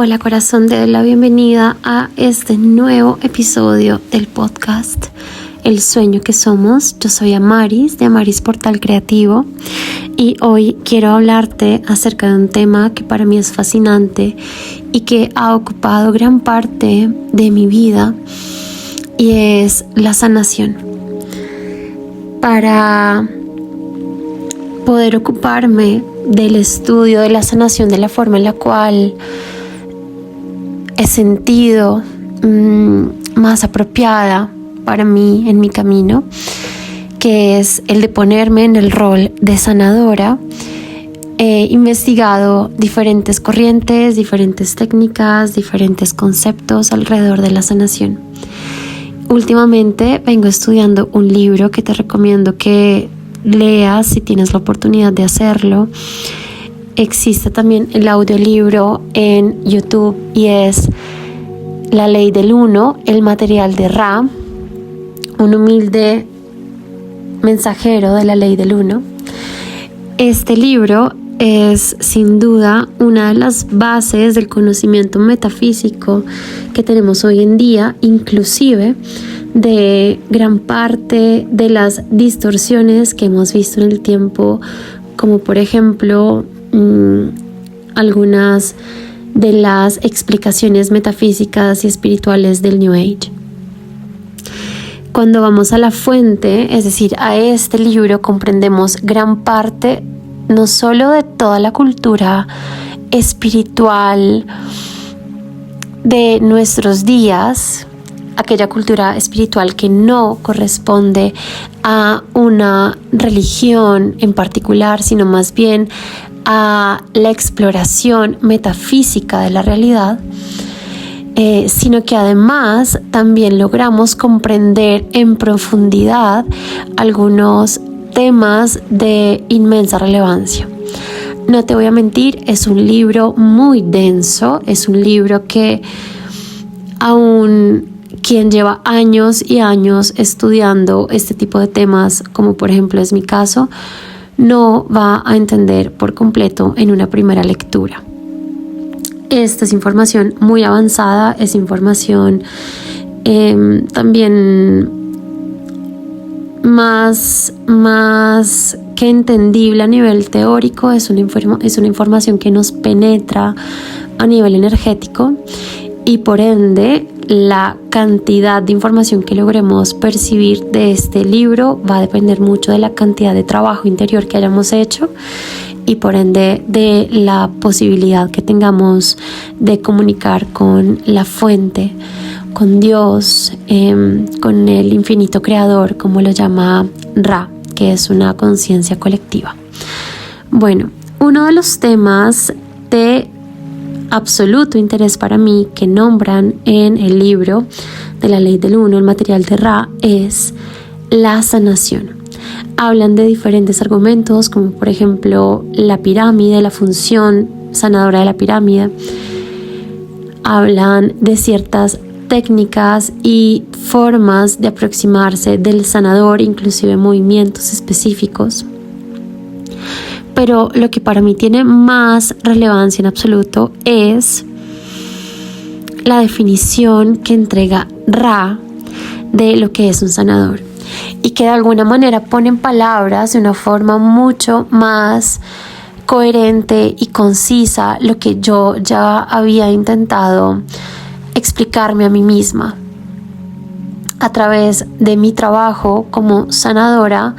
Hola corazón, te doy la bienvenida a este nuevo episodio del podcast El Sueño que Somos. Yo soy Amaris de Amaris Portal Creativo y hoy quiero hablarte acerca de un tema que para mí es fascinante y que ha ocupado gran parte de mi vida, y es la sanación. Para poder ocuparme del estudio de la sanación, de la forma en la cual he sentido más apropiada para mí en mi camino, que es el de ponerme en el rol de sanadora, he investigado diferentes corrientes, diferentes técnicas, diferentes conceptos alrededor de la sanación. Últimamente vengo estudiando un libro que te recomiendo que leas si tienes la oportunidad de hacerlo. Existe también el audiolibro en YouTube y es La Ley del Uno, el material de Ra, un humilde mensajero de la Ley del Uno. Este libro es sin duda una de las bases del conocimiento metafísico que tenemos hoy en día, inclusive de gran parte de las distorsiones que hemos visto en el tiempo, como por ejemplo algunas de las explicaciones metafísicas y espirituales del New Age. Cuando vamos a la fuente, es decir, a este libro, comprendemos gran parte no solo de toda la cultura espiritual de nuestros días, aquella cultura espiritual que no corresponde a una religión en particular, sino más bien a la exploración metafísica de la realidad, sino que además también logramos comprender en profundidad algunos temas de inmensa relevancia. No te voy a mentir, es un libro muy denso, es un libro que aún quien lleva años y años estudiando este tipo de temas, como por ejemplo es mi caso, no va a entender por completo en una primera lectura. Esta es información muy avanzada, es información también más que entendible a nivel teórico, es una información que nos penetra a nivel energético, y por ende la cantidad de información que logremos percibir de este libro va a depender mucho de la cantidad de trabajo interior que hayamos hecho y por ende de la posibilidad que tengamos de comunicar con la fuente, con Dios, con el infinito creador, como lo llama Ra, que es una conciencia colectiva. Bueno, uno de los temas de absoluto interés para mí que nombran en el libro de La Ley del Uno, el material de Ra, es la sanación. Hablan de diferentes argumentos, como por ejemplo la pirámide, la función sanadora de la pirámide. Hablan de ciertas técnicas y formas de aproximarse del sanador, inclusive movimientos específicos. Pero lo que para mí tiene más relevancia en absoluto es la definición que entrega Ra de lo que es un sanador, y que de alguna manera pone en palabras de una forma mucho más coherente y concisa lo que yo ya había intentado explicarme a mí misma a través de mi trabajo como sanadora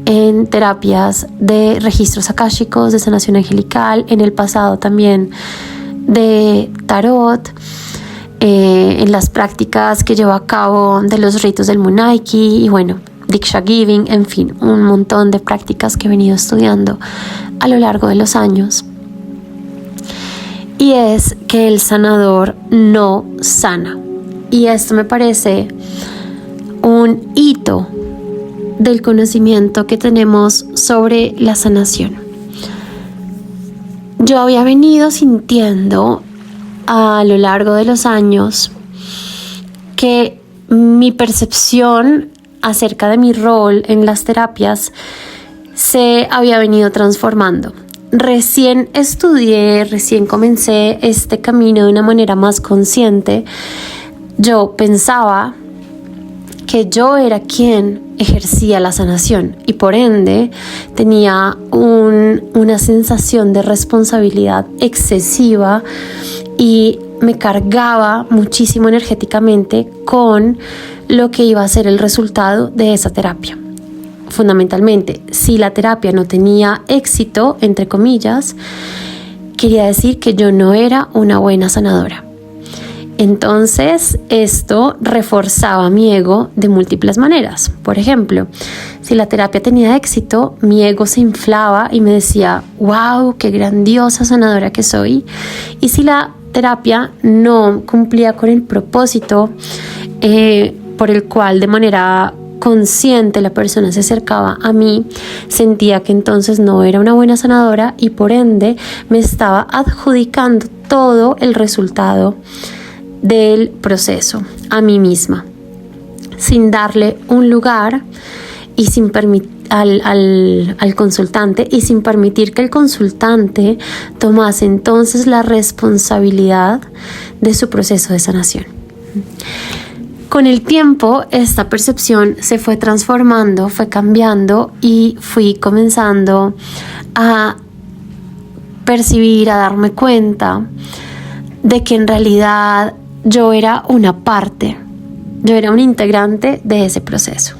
en terapias de registros akáshicos, de sanación angelical, en el pasado también de tarot, en las prácticas que llevo a cabo de los ritos del Munaiki y bueno, Diksha Giving, en fin, un montón de prácticas que he venido estudiando a lo largo de los años. Y es que el sanador no sana. Y esto me parece un hito del conocimiento que tenemos sobre la sanación. Yo había venido sintiendo a lo largo de los años que mi percepción acerca de mi rol en las terapias se había venido transformando. recién estudié, recién comencé este camino de una manera más consciente, yo pensaba que yo era quien ejercía la sanación y por ende tenía una sensación de responsabilidad excesiva y me cargaba muchísimo energéticamente con lo que iba a ser el resultado de esa terapia. Fundamentalmente, si la terapia no tenía éxito, entre comillas, quería decir que yo no era una buena sanadora. Entonces, esto reforzaba mi ego de múltiples maneras. Por ejemplo, si la terapia tenía éxito, mi ego se inflaba y me decía, wow, qué grandiosa sanadora que soy. Y si la terapia no cumplía con el propósito por el cual de manera consciente la persona se acercaba a mí, sentía que entonces no era una buena sanadora y por ende me estaba adjudicando todo el resultado del proceso a mí misma, sin darle un lugar y sin al consultante y sin permitir que el consultante tomase entonces la responsabilidad de su proceso de sanación. Con el tiempo, esta percepción se fue transformando, fue cambiando y fui comenzando a percibir, a darme cuenta de que en realidad yo era una parte, yo era un integrante de ese proceso.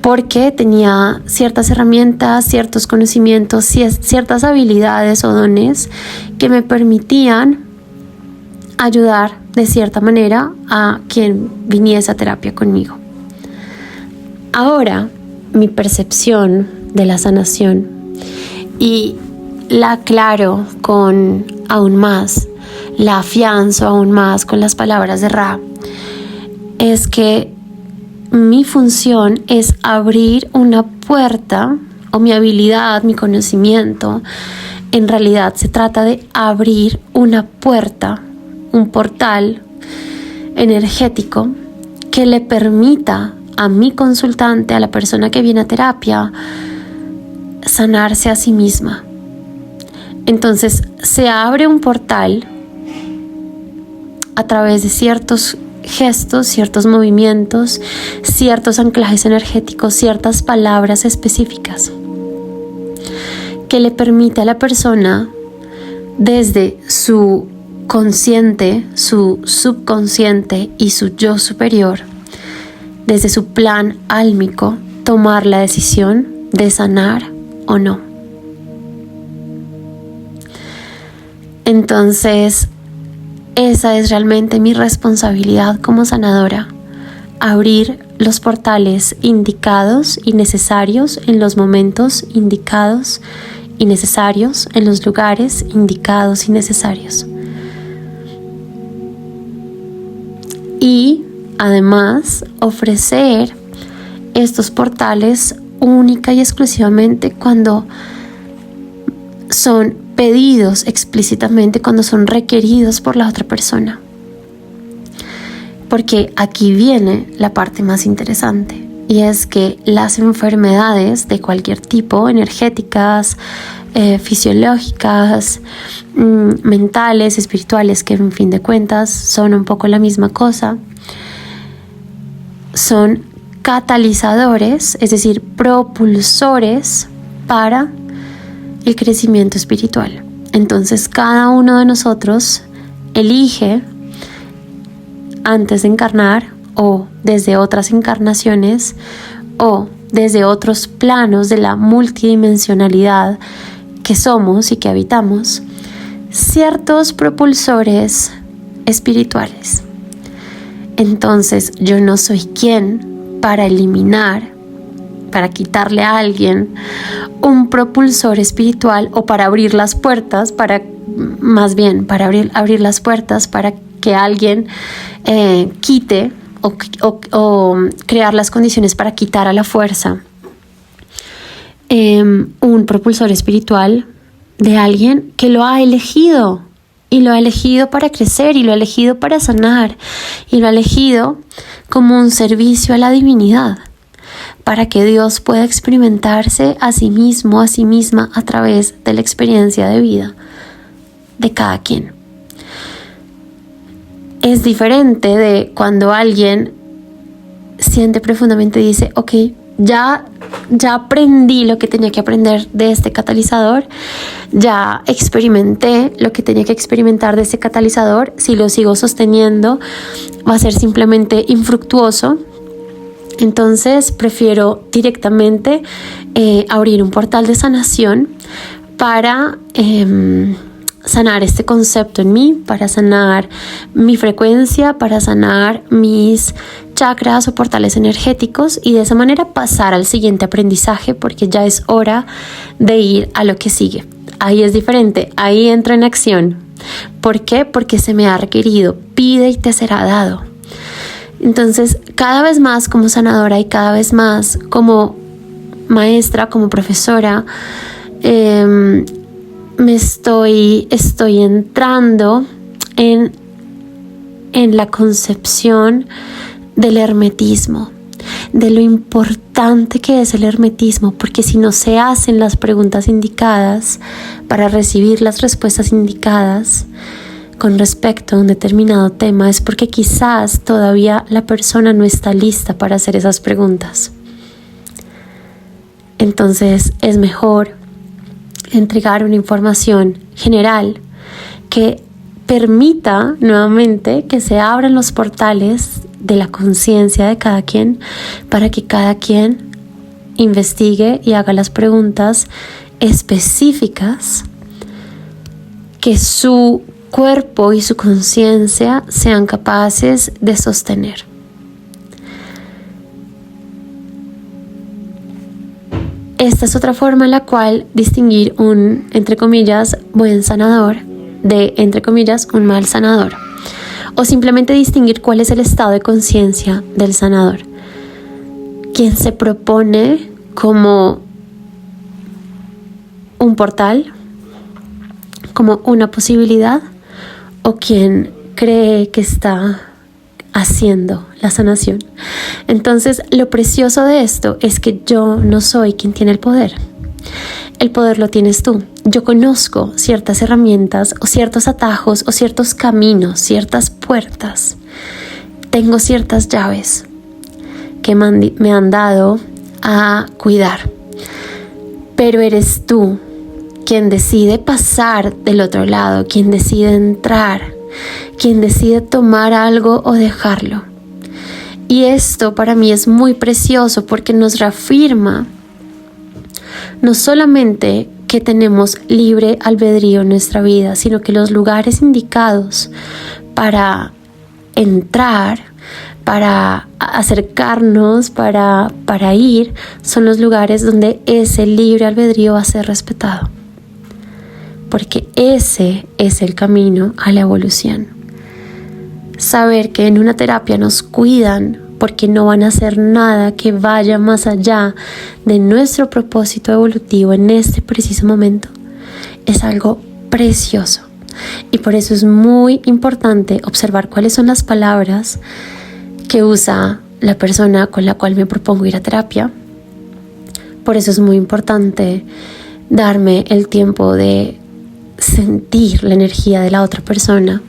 Porque tenía ciertas herramientas, ciertos conocimientos, ciertas habilidades o dones que me permitían ayudar de cierta manera a quien viniese a terapia conmigo. Ahora, mi percepción de la sanación y la aclaro con aún más, la afianzo aún más con las palabras de Ra, es que mi función es abrir una puerta, o mi habilidad, mi conocimiento, en realidad se trata de abrir una puerta, un portal energético que le permita a mi consultante, a la persona que viene a terapia, sanarse a sí misma. Entonces se abre un portal a través de ciertos gestos, ciertos movimientos, ciertos anclajes energéticos, ciertas palabras específicas que le permite a la persona desde su consciente, su subconsciente y su yo superior, desde su plan álmico, tomar la decisión de sanar o no. Entonces, esa es realmente mi responsabilidad como sanadora, abrir los portales indicados y necesarios en los momentos indicados y necesarios, en los lugares indicados y necesarios. Y además ofrecer estos portales única y exclusivamente cuando son pedidos explícitamente, cuando son requeridos por la otra persona. Porque aquí viene la parte más interesante, y es que las enfermedades de cualquier tipo, energéticas, fisiológicas, mentales, espirituales, que en fin de cuentas son un poco la misma cosa, son catalizadores, es decir, propulsores para el crecimiento espiritual. Entonces cada uno de nosotros elige antes de encarnar o desde otras encarnaciones o desde otros planos de la multidimensionalidad que somos y que habitamos, ciertos propulsores espirituales. Entonces yo no soy quien para eliminar, para quitarle a alguien un propulsor espiritual o para abrir las puertas, para abrir las puertas para que alguien quite o crear las condiciones para quitar a la fuerza un propulsor espiritual de alguien que lo ha elegido, y lo ha elegido para crecer, y lo ha elegido para sanar, y lo ha elegido como un servicio a la divinidad. para que Dios pueda experimentarse a sí mismo, a sí misma, a través de la experiencia de vida de cada quien. Es diferente de cuando alguien siente profundamente y dice, ok, ya aprendí lo que tenía que aprender de este catalizador, ya experimenté lo que tenía que experimentar de este catalizador, si lo sigo sosteniendo va a ser simplemente infructuoso, entonces prefiero directamente abrir un portal de sanación para sanar este concepto en mí, para sanar mi frecuencia, para sanar mis chakras o portales energéticos y de esa manera pasar al siguiente aprendizaje, porque ya es hora de ir a lo que sigue. Ahí es diferente, ahí entro en acción. ¿Por qué? Porque se me ha requerido, pide y te será dado. Entonces, cada vez más como sanadora y cada vez más como maestra, como profesora, estoy entrando en la concepción del hermetismo, de lo importante que es el hermetismo, porque si no se hacen las preguntas indicadas para recibir las respuestas indicadas con respecto a un determinado tema, es porque quizás todavía la persona no está lista para hacer esas preguntas. Entonces es mejor entregar una información general que permita nuevamente que se abran los portales de la conciencia de cada quien para que cada quien investigue y haga las preguntas específicas que su cuerpo y su conciencia sean capaces de sostener. Esta es otra forma en la cual distinguir un, entre comillas, buen sanador de, entre comillas, un mal sanador. O simplemente distinguir cuál es el estado de conciencia del sanador. Quien se propone como un portal, como una posibilidad, o quien cree que está haciendo la sanación. Entonces, lo precioso de esto es que yo no soy quien tiene el poder. El poder lo tienes tú. Yo conozco ciertas herramientas o ciertos atajos o ciertos caminos, ciertas puertas. Tengo ciertas llaves que me han dado a cuidar. Pero eres tú quien decide pasar del otro lado, quien decide entrar, quien decide tomar algo o dejarlo. Y esto para mí es muy precioso porque nos reafirma no solamente que tenemos libre albedrío en nuestra vida, sino que los lugares indicados para entrar, para acercarnos, para ir, son los lugares donde ese libre albedrío va a ser respetado. Porque ese es el camino a la evolución. Saber que en una terapia nos cuidan porque no van a hacer nada que vaya más allá de nuestro propósito evolutivo en este preciso momento es algo precioso. Y por eso es muy importante observar cuáles son las palabras que usa la persona con la cual me propongo ir a terapia. Por eso es muy importante darme el tiempo de sentir la energía de la otra persona.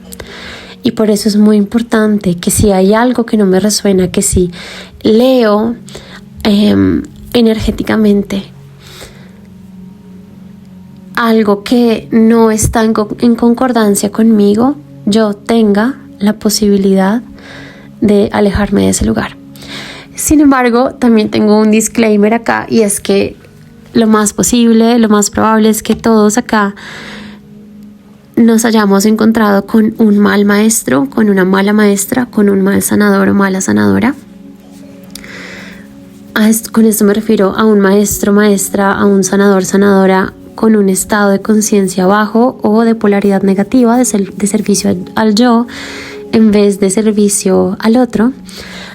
Y por eso es muy importante que si hay algo que no me resuena, que si leo energéticamente algo que no está en concordancia conmigo, yo tenga la posibilidad de alejarme de ese lugar. Sin embargo, también tengo un disclaimer acá, y es que lo más probable es que todos acá nos hayamos encontrado con un mal maestro, con una mala maestra, con un mal sanador o mala sanadora. Con esto me refiero a un maestro, maestra, a un sanador, sanadora con un estado de conciencia bajo o de polaridad negativa, de servicio al yo en vez de servicio al otro,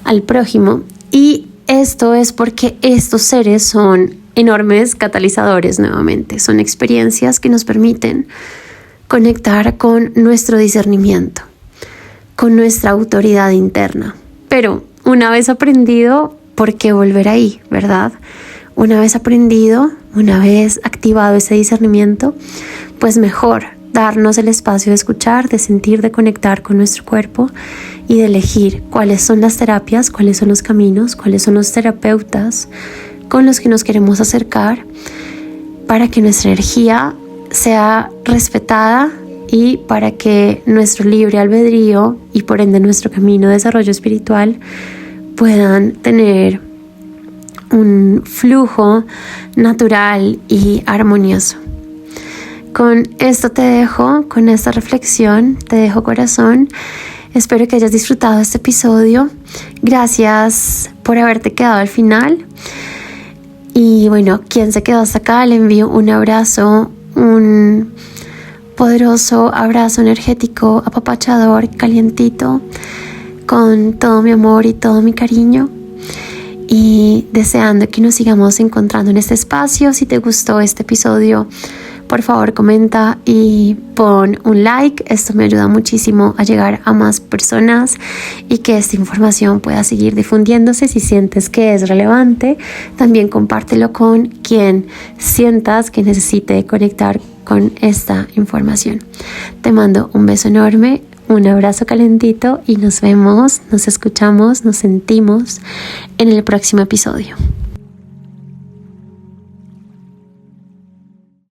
al prójimo. Y esto es porque estos seres son enormes catalizadores nuevamente, son experiencias que nos permiten conectar con nuestro discernimiento, con nuestra autoridad interna. Pero una vez aprendido, ¿por qué volver ahí, verdad? Una vez aprendido, una vez activado ese discernimiento, pues mejor darnos el espacio de escuchar, de sentir, de conectar con nuestro cuerpo y de elegir cuáles son las terapias, cuáles son los caminos, cuáles son los terapeutas con los que nos queremos acercar para que nuestra energía sea respetada y para que nuestro libre albedrío y por ende nuestro camino de desarrollo espiritual puedan tener un flujo natural y armonioso. Con esto te dejo, con esta reflexión, te dejo corazón. Espero que hayas disfrutado este episodio. Gracias por haberte quedado al final. Y bueno, quien se quedó hasta acá, le envío un abrazo, un poderoso abrazo energético, apapachador, calientito, con todo mi amor y todo mi cariño. Y deseando que nos sigamos encontrando en este espacio. Si te gustó este episodio, por favor comenta y pon un like. Esto me ayuda muchísimo a llegar a más personas y que esta información pueda seguir difundiéndose. Si sientes que es relevante, también compártelo con quien sientas que necesite conectar con esta información. Te mando un beso enorme, un abrazo calentito y nos vemos, nos escuchamos, nos sentimos en el próximo episodio.